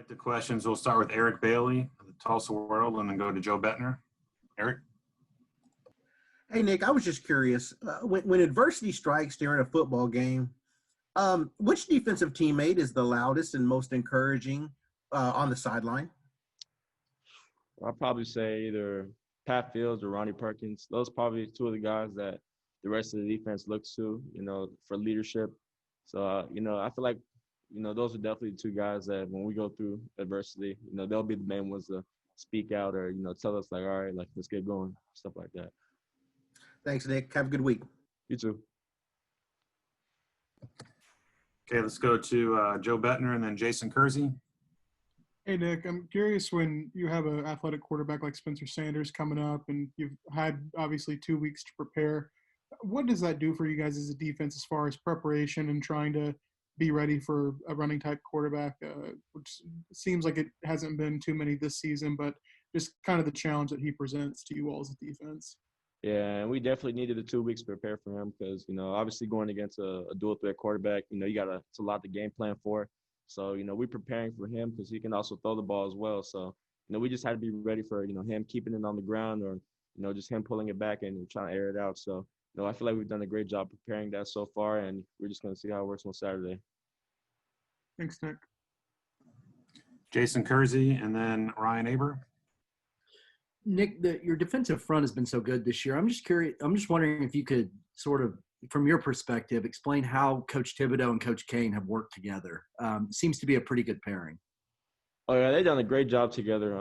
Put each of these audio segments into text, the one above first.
Right, the questions. We'll start with Eric Bailey of the Tulsa World and then go to Joe Bettner. Eric? Hey, Nick, I was just curious. When adversity strikes during a football game, which defensive teammate is the loudest and most encouraging on the sideline? I'll probably say either Pat Fields or Ronnie Perkins. Those probably two of the guys that the rest of the defense looks to, for leadership. So, I feel like, those are definitely two guys that when we go through adversity, they'll be the main ones to speak out or, tell us like, all right, like, let's get going, stuff like that. Thanks, Nick. Have a good week. You too. Okay, let's go to Joe Bettner and then Jason Kersey. Hey, Nick, I'm curious when you have an athletic quarterback like Spencer Sanders coming up and you've had obviously 2 weeks to prepare, what does that do for you guys as a defense as far as preparation and trying to be ready for a running type quarterback, which seems like it hasn't been too many this season, but just kind of the challenge that he presents to you all as a defense? Yeah, and we definitely needed the 2 weeks to prepare for him because, obviously going against a dual threat quarterback, it's a lot to game plan for. So, we're preparing for him because he can also throw the ball as well. So, we just had to be ready for, him keeping it on the ground or, just him pulling it back and trying to air it out. So, I feel like we've done a great job preparing that so far, and we're just going to see how it works on Saturday. Thanks, Nick. Jason Kersey and then Ryan Aber. Nick, your defensive front has been so good this year. I'm just curious. I'm just wondering if you could sort of, from your perspective, explain how Coach Thibodeau and Coach Cain have worked together. Seems to be a pretty good pairing. Oh, yeah, they've done a great job together.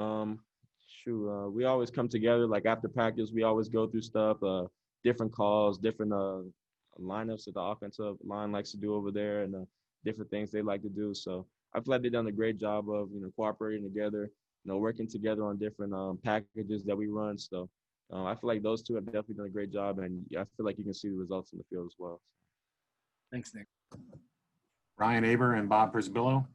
We always come together, like after practice, we always go through stuff, different calls, different lineups that the offensive line likes to do over there and different things they like to do. So I feel like they've done a great job of, cooperating together, working together on different packages that we run. So I feel like those two have definitely done a great job, and I feel like you can see the results in the field as well. Thanks, Nick. Ryan Aber and Bob Prisbillo.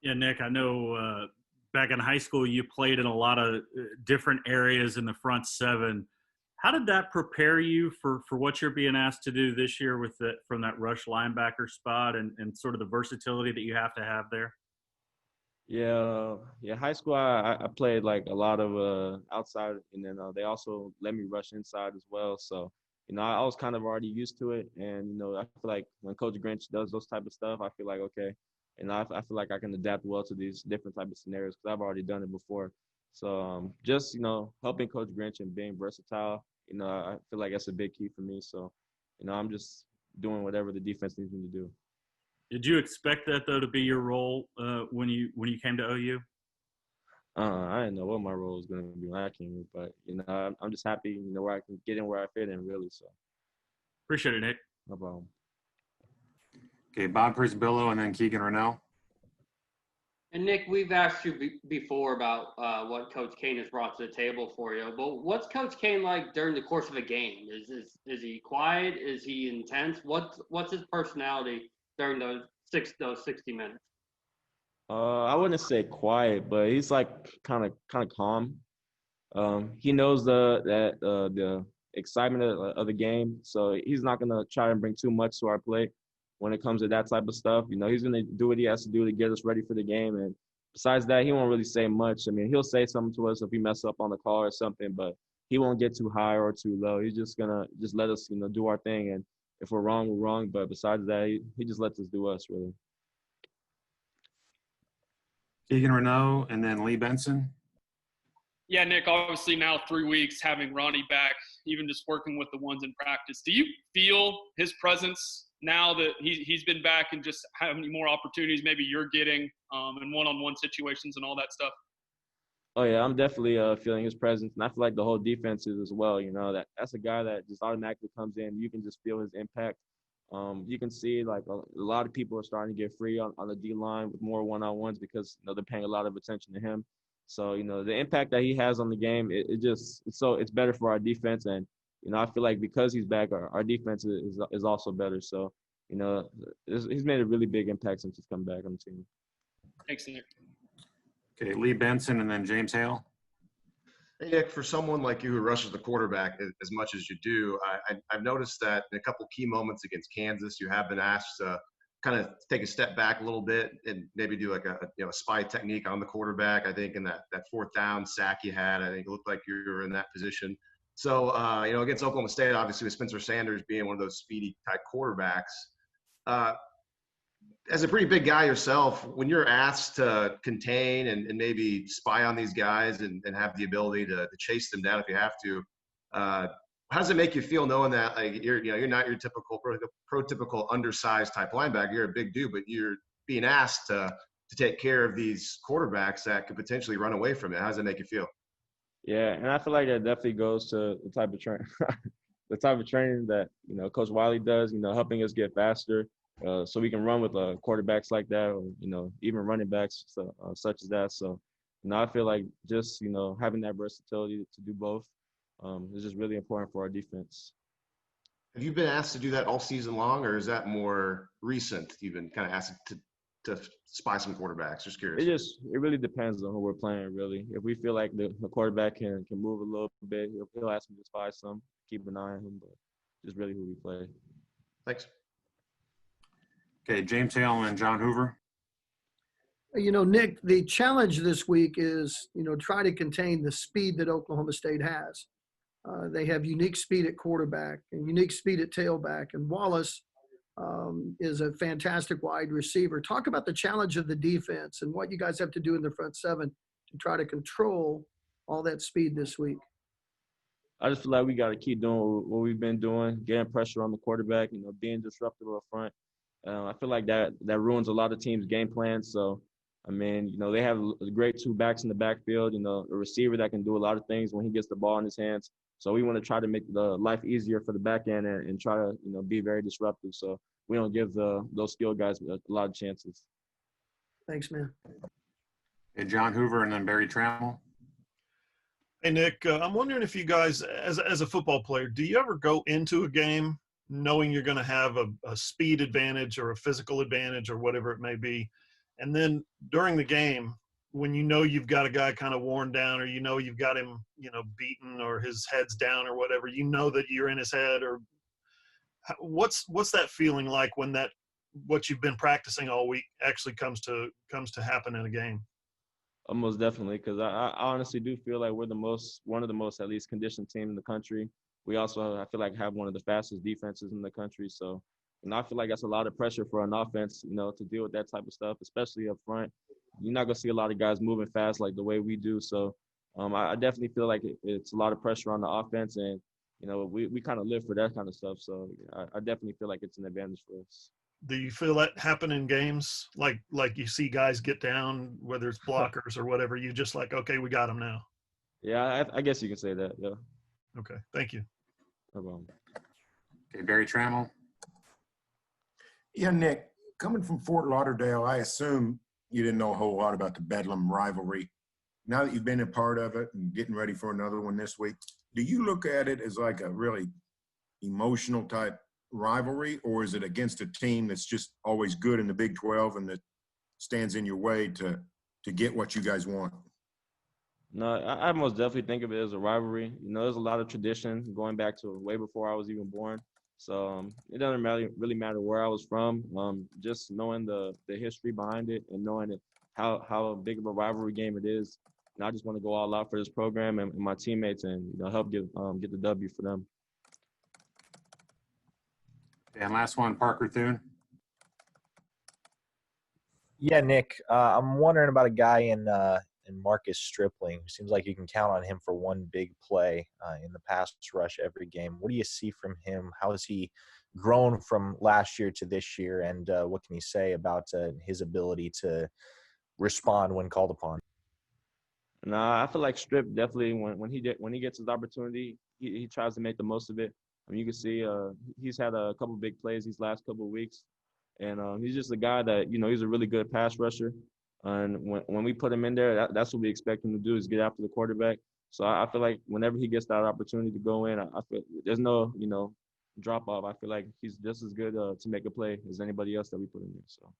Yeah, Nick, I know back in high school you played in a lot of different areas in the front seven. How did that prepare you for what you're being asked to do this year from that rush linebacker spot and sort of the versatility that you have to have there? Yeah. High school, I played like a lot of outside, and then they also let me rush inside as well. So, I was kind of already used to it, and I feel like when Coach Grinch does those type of stuff, I feel like okay, and I feel like I can adapt well to these different type of scenarios because I've already done it before. So, just helping Coach Grinch and being versatile, I feel like that's a big key for me. So, I'm just doing whatever the defense needs me to do. Did you expect that, though, to be your role when you came to OU? I didn't know what my role was going to be when I came, but, I'm just happy, where I can get in where I fit in, really. So appreciate it, Nick. No problem. Okay, Bob Prisbillo and then Keegan Rennell. And, Nick, we've asked you before about what Coach Cain has brought to the table for you, but what's Coach Cain like during the course of a game? Is he quiet? Is he intense? What's his personality during those 60 minutes? I wouldn't say quiet, but he's like kind of calm. He knows the excitement of the game, so he's not gonna try and bring too much to our play when it comes to that type of stuff. He's gonna do what he has to do to get us ready for the game, and besides that, he won't really say much. I mean, he'll say something to us if we mess up on the call or something, but he won't get too high or too low. He's just gonna let us do our thing, and if we're wrong, we're wrong. But besides that, he just lets us do us, really. Keegan Rennell and then Lee Benson. Yeah, Nick, obviously now 3 weeks having Ronnie back, even just working with the ones in practice. Do you feel his presence now that he's been back and just how many more opportunities maybe you're getting in one-on-one situations and all that stuff? Oh, yeah, I'm definitely feeling his presence, and I feel like the whole defense is as well. That's a guy that just automatically comes in. You can just feel his impact. You can see like a lot of people are starting to get free on the D-line with more one-on-ones because they're paying a lot of attention to him. So the impact that he has on the game, it's better for our defense, and I feel like because he's back, our defense is also better. So he's made a really big impact since he's come back on the team. Thanks, Nick. Okay, Lee Benson and then James Hale. Hey, Nick, for someone like you who rushes the quarterback as much as you do, I've noticed that in a couple key moments against Kansas, you have been asked to kind of take a step back a little bit and maybe do like a spy technique on the quarterback. I think in that fourth down sack you had, I think it looked like you were in that position. So, against Oklahoma State, obviously with Spencer Sanders being one of those speedy type quarterbacks, as a pretty big guy yourself, when you're asked to contain and maybe spy on these guys and have the ability to chase them down if you have to, how does it make you feel knowing that like you're not your typical prototypical undersized type linebacker? You're a big dude, but you're being asked to take care of these quarterbacks that could potentially run away from it. How does it make you feel? Yeah, and I feel like that definitely goes to the type of the type of training that Coach Wiley does. Helping us get faster, so we can run with quarterbacks like that, or even running backs such as that. So, I feel like just having that versatility to do both is just really important for our defense. Have you been asked to do that all season long, or is that more recent? You've been kind of asked to spy some quarterbacks. Just curious. It really depends on who we're playing. Really, if we feel like the quarterback can move a little bit, he'll ask me to spy some, keep an eye on him. But just really who we play. Thanks. Okay, James Hale and John Hoover. Nick, the challenge this week is, try to contain the speed that Oklahoma State has. They have unique speed at quarterback and unique speed at tailback. And Wallace is a fantastic wide receiver. Talk about the challenge of the defense and what you guys have to do in the front seven to try to control all that speed this week. I just feel like we got to keep doing what we've been doing, getting pressure on the quarterback, being disruptive up front. I feel like that ruins a lot of teams' game plans. So, they have great two backs in the backfield, a receiver that can do a lot of things when he gets the ball in his hands. So we want to try to make the life easier for the back end and try to, be very disruptive. So we don't give those skilled guys a lot of chances. Thanks, man. Okay, John Hoover and then Barry Trammell. Hey, Nick, I'm wondering if you guys, as a football player, do you ever go into a game knowing you're going to have a speed advantage or a physical advantage or whatever it may be, and then during the game, when you've got a guy kind of worn down or you've got him, beaten or his head's down or whatever, that you're in his head, or what's that feeling like when what you've been practicing all week actually comes to happen in a game? Most definitely, because I honestly do feel like we're one of the most at least conditioned team in the country. We also, I feel like, have one of the fastest defenses in the country. So, I feel like that's a lot of pressure for an offense, to deal with that type of stuff, especially up front. You're not going to see a lot of guys moving fast like the way we do. So I definitely feel like it's a lot of pressure on the offense, and, we kind of live for that kind of stuff. So I definitely feel like it's an advantage for us. Do you feel that happen in games? Like you see guys get down, whether it's blockers or whatever, you just like, okay, we got them now. Yeah, I guess you can say that, yeah. Okay, thank you. No problem. Okay, Barry Trammell. Yeah, Nick, coming from Fort Lauderdale, I assume you didn't know a whole lot about the Bedlam rivalry. Now that you've been a part of it and getting ready for another one this week, do you look at it as like a really emotional type rivalry, or is it against a team that's just always good in the Big 12 and that stands in your way to get what you guys want? No, I most definitely think of it as a rivalry. There's a lot of tradition going back to way before I was even born. So it doesn't really matter where I was from. Just knowing the history behind it and knowing how big of a rivalry game it is. And I just want to go all out for this program and my teammates and help get the W for them. And last one, Parker Thune. Yeah, Nick, I'm wondering about a guy in Marcus Stripling. Seems like you can count on him for one big play in the pass rush every game. What do you see from him? How has he grown from last year to this year? And what can you say about his ability to respond when called upon? Nah, I feel like Strip definitely when he gets his opportunity, he tries to make the most of it. You can see he's had a couple big plays these last couple of weeks, and he's just a guy that he's a really good pass rusher. And when we put him in there, that's what we expect him to do, is get after the quarterback. So I feel like whenever he gets that opportunity to go in, I feel there's no drop off. I feel like he's just as good to make a play as anybody else that we put in there. So.